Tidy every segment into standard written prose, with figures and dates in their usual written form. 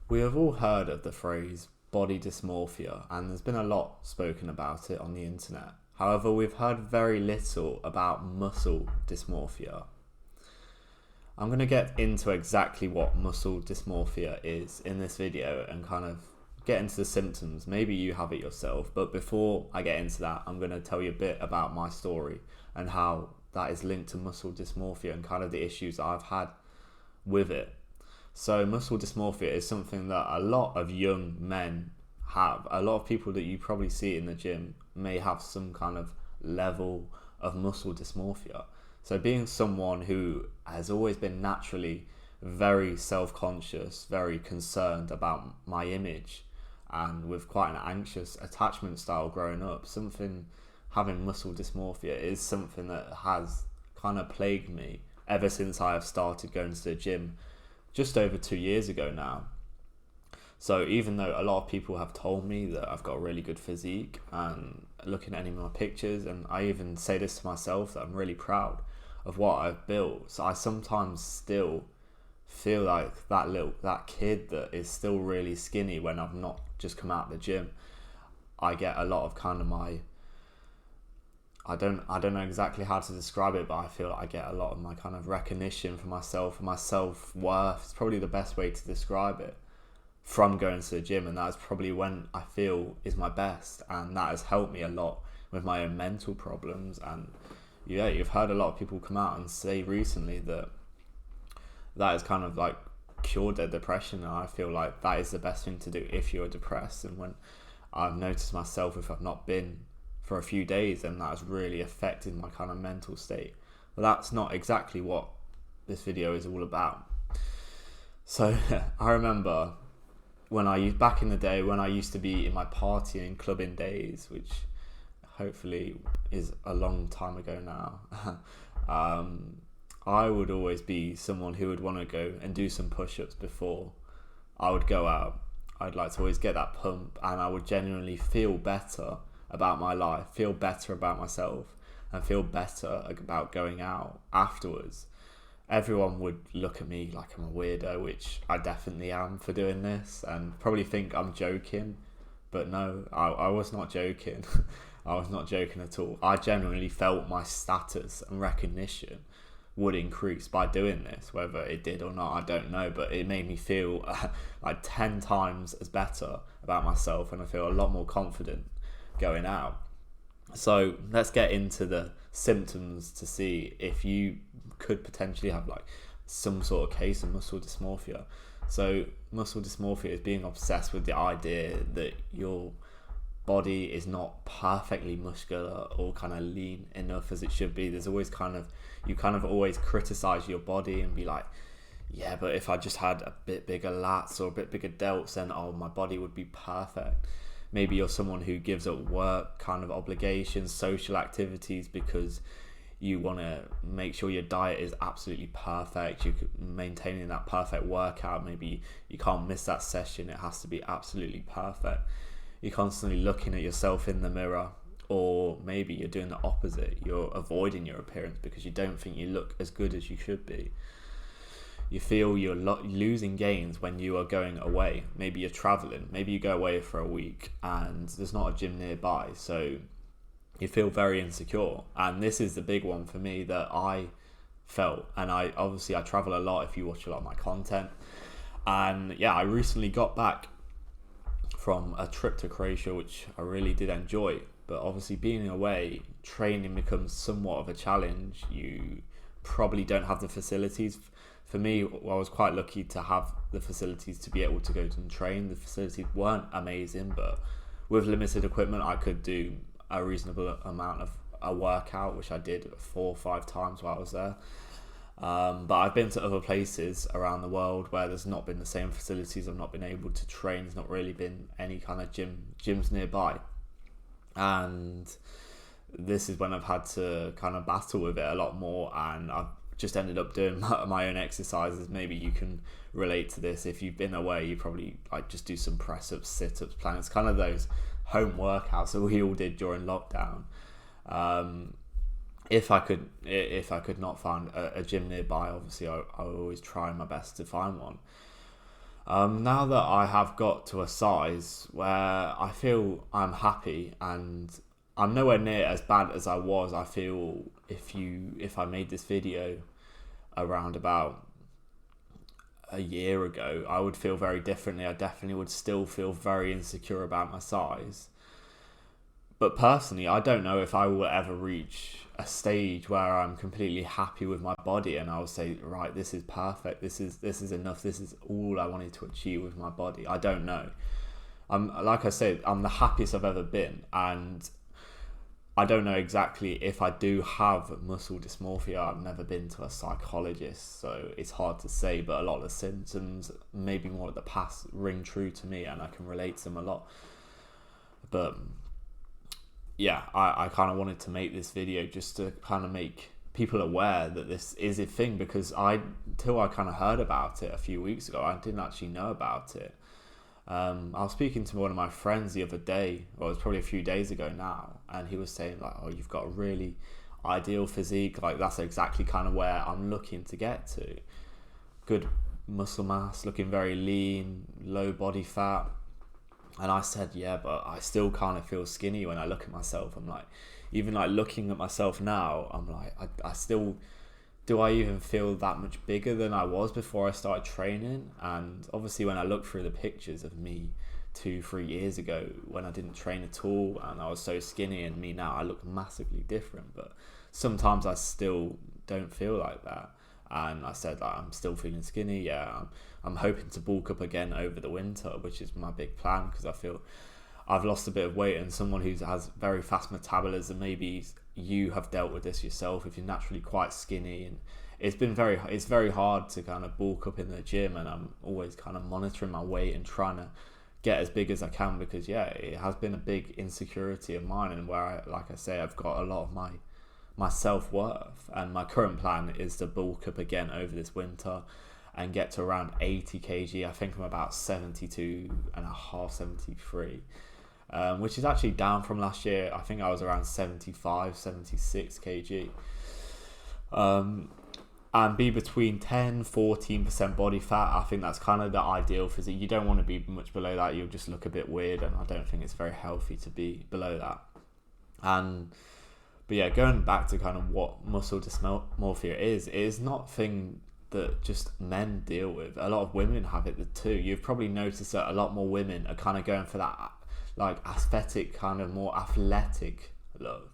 We have all heard of the phrase body dysmorphia, and there's been a lot spoken about it on the internet. However, we've heard very little about muscle dysmorphia. I'm going to get into exactly what muscle dysmorphia is in this video and kind of get into the symptoms. Maybe you have it yourself, but before I get into that, I'm going to tell you a bit about my story and how that is linked to muscle dysmorphia and kind of the issues that I've had with it. So muscle dysmorphia is something that a lot of young men have. A lot of people that you probably see in the gym may have some kind of level of muscle dysmorphia. So being someone who has always been naturally very self-conscious, very concerned about my image, and with quite an anxious attachment style growing up, having muscle dysmorphia is something that has kind of plagued me ever since I have started going to the gym just over 2 years ago now. So even though a lot of people have told me that I've got a really good physique, and looking at any of my pictures, and I even say this to myself, that I'm really proud of what I've built, so I sometimes still feel like that kid that is still really skinny when I've not just come out of the gym. I get a lot of kind of I don't know exactly how to describe it, but I feel like I get a lot of my kind of recognition for myself and my self-worth. It's probably the best way to describe it, from going to the gym, and that's probably when I feel is my best, and that has helped me a lot with my own mental problems. And yeah, you've heard a lot of people come out and say recently that has kind of like cured their depression, and I feel like that is the best thing to do if you're depressed. And when I've noticed myself, if I've not been for a few days, and that has really affected my kind of mental state. But that's not exactly what this video is all about. So I remember back in the day when I used to be in my partying clubbing days, which hopefully is a long time ago now. I would always be someone who would want to go and do some push-ups before I would go out. I'd like to always get that pump, and I would genuinely feel better about my life, feel better about myself, and feel better about going out afterwards. Everyone would look at me like I'm a weirdo, which I definitely am for doing this, and probably think I'm joking, but no, I was not joking. I was not joking at all. I genuinely felt my status and recognition would increase by doing this. Whether it did or not, I don't know, but it made me feel like 10 times as better about myself, and I feel a lot more confident going out. So let's get into the symptoms to see if you could potentially have like some sort of case of muscle dysmorphia. So muscle dysmorphia is being obsessed with the idea that your body is not perfectly muscular or kind of lean enough as it should be. There's always you always criticize your body and be like, yeah, but if I just had a bit bigger lats or a bit bigger delts, then my body would be perfect. Maybe you're someone who gives up work kind of obligations, social activities, because you want to make sure your diet is absolutely perfect. You're maintaining that perfect workout. Maybe you can't miss that session. It has to be absolutely perfect. You're constantly looking at yourself in the mirror, or maybe you're doing the opposite. You're avoiding your appearance because you don't think you look as good as you should be. You feel you're losing gains when you are going away. Maybe you're traveling. Maybe you go away for a week and there's not a gym nearby, so you feel very insecure. And this is the big one for me that I felt. And I travel a lot if you watch a lot of my content. And yeah, I recently got back from a trip to Croatia, which I really did enjoy. But obviously being away, training becomes somewhat of a challenge. You probably don't have the facilities. For me, I was quite lucky to have the facilities to be able to go and train. The facilities weren't amazing, but with limited equipment, I could do a reasonable amount of a workout, which I did 4 or 5 times while I was there. But I've been to other places around the world where there's not been the same facilities. I've not been able to train. There's not really been any kind of gyms nearby. And this is when I've had to kind of battle with it a lot more, and I've just ended up doing my own exercises. Maybe you can relate to this. If you've been away, you probably like just do some press-ups, sit-ups, planks, kind of those home workouts that we all did during lockdown. If I could not find a gym nearby, obviously I always try my best to find one. Now that I have got to a size where I feel I'm happy and I'm nowhere near as bad as I was, I feel if I made this video around about a year ago, I would feel very differently. I definitely would still feel very insecure about my size. But personally, I don't know if I will ever reach a stage where I'm completely happy with my body and I'll say, right, this is perfect. This is enough. This is all I wanted to achieve with my body. I don't know. Like I said, I'm the happiest I've ever been, and I don't know exactly if I do have muscle dysmorphia. I've never been to a psychologist, so it's hard to say, but a lot of the symptoms, maybe more of the past, ring true to me and I can relate to them a lot. But yeah, I kind of wanted to make this video just to kind of make people aware that this is a thing, because till I kind of heard about it a few weeks ago, I didn't actually know about it. I was speaking to one of my friends the other day, well, it was probably a few days ago now, and he was saying like, oh, you've got a really ideal physique, like that's exactly kind of where I'm looking to get to. Good muscle mass, looking very lean, low body fat. And I said, yeah, but I still kind of feel skinny when I look at myself. I'm like, even like looking at myself now, I'm like, I still, do I even feel that much bigger than I was before I started training? And obviously when I look through the pictures of me 2-3 years ago when I didn't train at all and I was so skinny, and me now, I look massively different. But sometimes I still don't feel like that. And I said, like, I'm still feeling skinny. Yeah, I'm hoping to bulk up again over the winter, which is my big plan, because I feel I've lost a bit of weight, and someone who has very fast metabolism, maybe you have dealt with this yourself if you're naturally quite skinny, and it's very hard to kind of bulk up in the gym, and I'm always kind of monitoring my weight and trying to get as big as I can, because yeah, it has been a big insecurity of mine, and where like I say, I've got a lot of my self-worth, and my current plan is to bulk up again over this winter and get to around 80 kg. I think I'm about 72 and a half, 73, which is actually down from last year. I think I was around 75, 76 kg. And be between 10-14% body fat. I think that's kind of the ideal physique. You don't want to be much below that. You'll just look a bit weird, and I don't think it's very healthy to be below that. But yeah, going back to kind of what muscle dysmorphia is, it is not a thing that just men deal with. A lot of women have it too. You've probably noticed that a lot more women are kind of going for that like aesthetic, kind of more athletic look.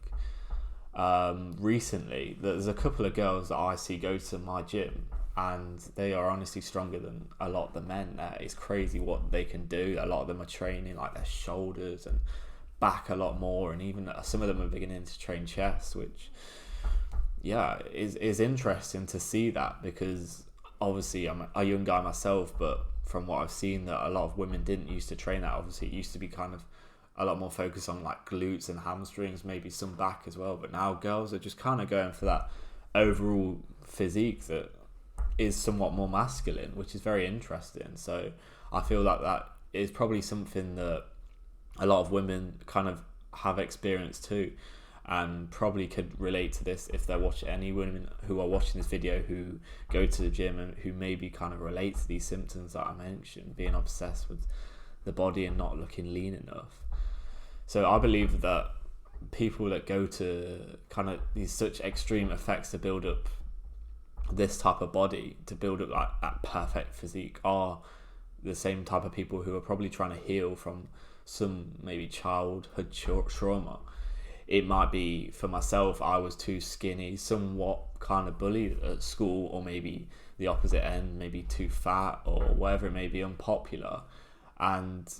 Recently, there's a couple of girls that I see go to my gym, and they are honestly stronger than a lot of the men there. It's crazy what they can do. A lot of them are training like their shoulders and back a lot more, and even some of them are beginning to train chest, which yeah is interesting to see that, because obviously I'm a young guy myself, but from what I've seen, that a lot of women didn't used to train that. Obviously it used to be kind of a lot more focused on like glutes and hamstrings, maybe some back as well, but now girls are just kind of going for that overall physique that is somewhat more masculine, which is very interesting. So I feel like that is probably something that a lot of women kind of have experienced too, and probably could relate to this if they're watching. Any women who are watching this video who go to the gym and who maybe kind of relate to these symptoms that I mentioned, being obsessed with the body and not looking lean enough. So I believe that people that go to kind of these such extreme effects to build up this type of body, to build up like that perfect physique, are the same type of people who are probably trying to heal from some maybe childhood trauma. It might be, for myself, I was too skinny, somewhat kind of bullied at school, or maybe the opposite end, maybe too fat, or whatever it may be, unpopular, and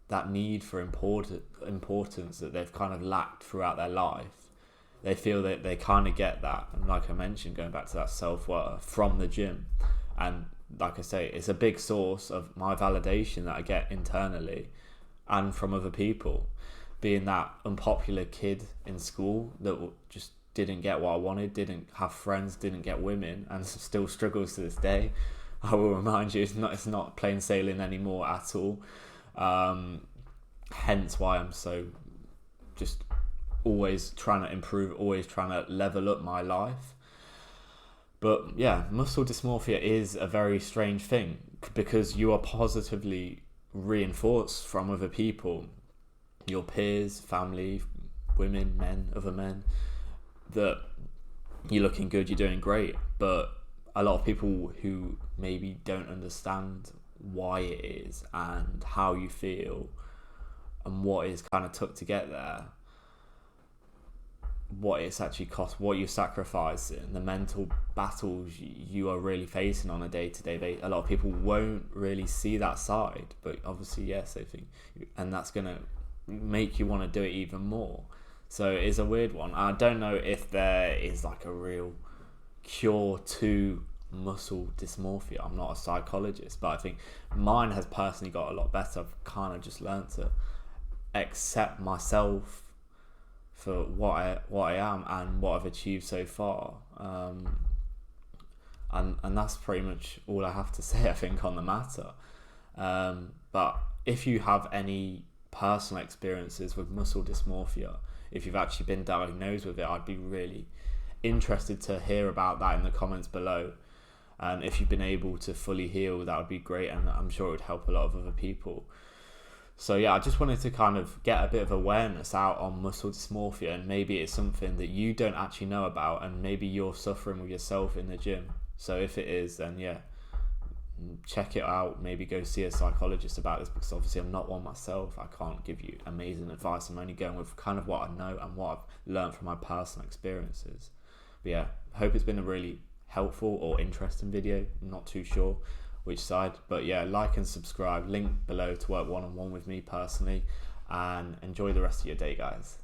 that need for importance that they've kind of lacked throughout their life, they feel that they kind of get that, and like I mentioned, going back to that self-worth from the gym. And like I say, it's a big source of my validation that I get internally and from other people. Being that unpopular kid in school that just didn't get what I wanted, didn't have friends, didn't get women, and still struggles to this day. I will remind you, it's not plain sailing anymore at all. Hence why I'm so just always trying to improve, always trying to level up my life. But yeah, muscle dysmorphia is a very strange thing. because you are positively reinforced from other people, your peers, family, women, men, other men, that you're looking good, you're doing great. But a lot of people who maybe don't understand why it is and how you feel and what is kind of took to get there, what it's actually cost, what you're sacrificing, the mental battles you are really facing on a day-to-day basis. A lot of people won't really see that side, but obviously yes, they think, and that's gonna make you want to do it even more. So it's a weird one. I don't know if there is like a real cure to muscle dysmorphia. I'm not a psychologist, but I think mine has personally got a lot better. I've kind of just learned to accept myself for what I am and what I've achieved so far, and that's pretty much all I have to say, I think, on the matter. But if you have any personal experiences with muscle dysmorphia, if you've actually been diagnosed with it, I'd be really interested to hear about that in the comments below. And if you've been able to fully heal, that would be great, and I'm sure it would help a lot of other people. So yeah, I just wanted to kind of get a bit of awareness out on muscle dysmorphia, and maybe it's something that you don't actually know about, and maybe you're suffering with yourself in the gym. So if it is, then yeah, check it out. Maybe go see a psychologist about this, because obviously I'm not one myself. I can't give you amazing advice. I'm only going with kind of what I know and what I've learned from my personal experiences. But yeah, I hope it's been a really helpful or interesting video. I'm not too sure which side, but yeah, like and subscribe, link below to work one-on-one with me personally, and enjoy the rest of your day, guys.